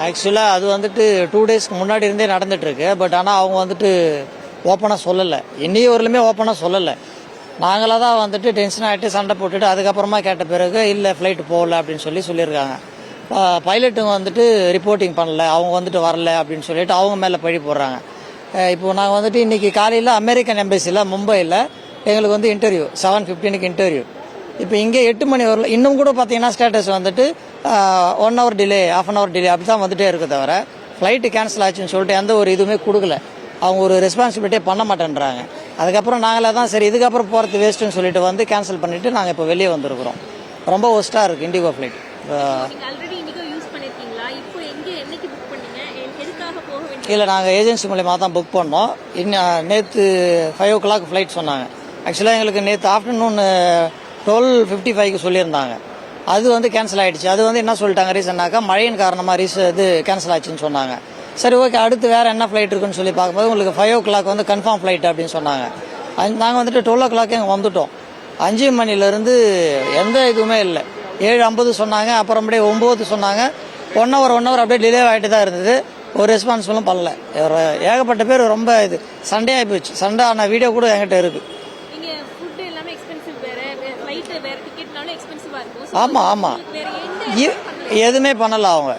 ஆக்சுவலாக அது வந்துட்டு 2 டேஸ்க்கு முன்னாடி இருந்தே நடந்துட்டுருக்கு. பட் ஆனால் அவங்க வந்துட்டு ஓப்பனாக சொல்லலை, இன்னைய வரலுமே ஓப்பனாக சொல்லலை. நாங்களாக தான் வந்துட்டு டென்ஷன் ஆகிட்டு சண்டை போட்டுட்டு அதுக்கப்புறமா கேட்ட பிறகு இல்லை ஃப்ளைட்டு போகல அப்படின்னு சொல்லியிருக்காங்க. பைலட்டுங்க வந்துட்டு ரிப்போர்ட்டிங் பண்ணல, அவங்க வந்துட்டு வரல அப்படின்னு சொல்லிட்டு அவங்க மேலே பழி போடுறாங்க. இப்போது நாங்கள் வந்துட்டு இன்றைக்கி காலையில் அமெரிக்கன் எம்பசியில் மும்பையில் எங்களுக்கு வந்து இன்டர்வியூ 7:15 இன்டர்வியூ. இப்போ இங்கே 8 மணி வரல. இன்னும் கூட பார்த்தீங்கன்னா ஸ்டேட்டஸ் வந்துட்டு 1 hour டிலே, ½ hour டிலே அப்படி தான் வந்துட்டே இருக்க தவிர ஃப்ளைட்டு கேன்சல் ஆச்சுன்னு சொல்லிட்டு எந்த ஒரு இதுவுமே கொடுக்கல. அவங்க ஒரு ரெஸ்பான்சிபிலிட்டியே பண்ண மாட்டேன்றாங்க. அதுக்கப்புறம் நாங்களே தான் சரி இதுக்கப்புறம் போகிறது வேஸ்ட்டுன்னு சொல்லிட்டு வந்து கேன்சல் பண்ணிவிட்டு நாங்கள் இப்போ வெளியே வந்திருக்கிறோம். ரொம்ப ஒஸ்ட்டாக இருக்குது இண்டிகோ ஃப்ளைட். இல்லை, நாங்கள் ஏஜென்சி மூலியமாக தான் புக் பண்ணோம். நேற்று 5 o'clock ஃப்ளைட் சொன்னாங்க. ஆக்சுவலாக எங்களுக்கு நேற்று ஆஃப்டர்நூன் 12:55 சொல்லியிருந்தாங்க. அது வந்து கேன்சல் ஆகிடுச்சு. அது வந்து என்ன சொல்லிட்டாங்க ரீசன்னாக்கா மழையின் காரணமாக இது கேன்சல் ஆச்சுன்னு சொன்னாங்க. சரி ஓகே, அடுத்து வேறு என்ன ஃப்ளைட் இருக்குன்னு சொல்லி பார்க்கும்போது உங்களுக்கு 5 o'clock வந்து கன்ஃபார்ம் ஃப்ளைட் அப்படின்னு சொன்னாங்க. நாங்கள் வந்துட்டு 12 o'clock இங்கே வந்துட்டோம். 5 மணிலேருந்து எந்த இதுவுமே இல்லை. 7:50 சொன்னாங்க, அப்புறம் அப்படியே 9 சொன்னாங்க. 1 hour அப்படியே டிலே ஆகிட்டு தான் இருந்தது. ஒரு ரெஸ்பான்சிபிளும் பண்ணல. ஏகப்பட்ட பேர் ரொம்ப இது சண்டே ஆகி போச்சு. சண்டே ஆன வீடியோ கூட என்கிட்ட இருக்குது. ஆமாம் ஆமாம், எதுவுமே பண்ணலை அவங்க.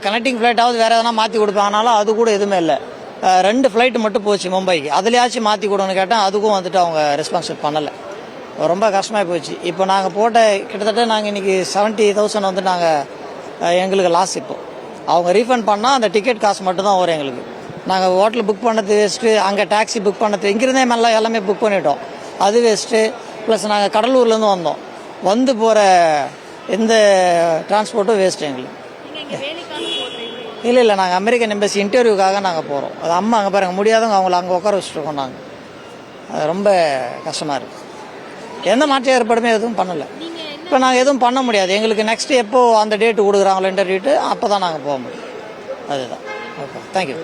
கனெக்டிங் ஃப்ளைட்டாவது வேறு எதனா மாற்றி கொடுப்பாங்கனாலும் அது கூட எதுவுமே இல்லை. 2 ஃப்ளைட்டு மட்டும் போச்சு மும்பைக்கு. அதுலேயாச்சும் மாற்றி கொடுன்னு கேட்டால் அதுக்கும் வந்துட்டு அவங்க ரெஸ்பான்சிபிள் பண்ணலை. ரொம்ப கஷ்டமாக போச்சு. இப்போ நாங்கள் போட்ட கிட்டத்தட்ட நாங்கள் இன்றைக்கி 70,000 வந்து எங்களுக்கு லாஸ். இப்போ அவங்க ரீஃபண்ட் பண்ணால் அந்த டிக்கெட் காசு மட்டும் தான் வரும் எங்களுக்கு. நாங்கள் ஹோட்டல் புக் பண்ணது வேஸ்ட்டு, அங்கே டாக்ஸி புக் பண்ணது இங்கிருந்தே எல்லாமே புக் பண்ணிட்டோம், அது வேஸ்ட்டு. ப்ளஸ் நாங்கள் கடலூர்லேருந்து வந்தோம், வந்து போகிற எந்த டிரான்ஸ்போர்ட்டும் வேஸ்ட்டு எங்களுக்கு. இல்லை, நாங்கள் அமெரிக்கன் எம்பசி இன்டர்வியூக்காக நாங்கள் போகிறோம். அது அம்மா அங்கே பாருங்கள் முடியாதவங்க அவங்கள அங்கே உட்கார வச்சுருக்கோம். நாங்கள் அது ரொம்ப கஷ்டமாக இருக்குது. எந்த மாற்று ஏற்பாடுமே எதுவும் பண்ணலை. இப்போ நாங்கள் எதுவும் பண்ண முடியாது. எங்களுக்கு நெக்ஸ்ட் எப்போ அந்த டேட்டு கொடுக்குறாங்களோ இன்டர்வியூட்டு அப்போ தான் நாங்கள் போக முடியும். அதுதான். Okay, thank you.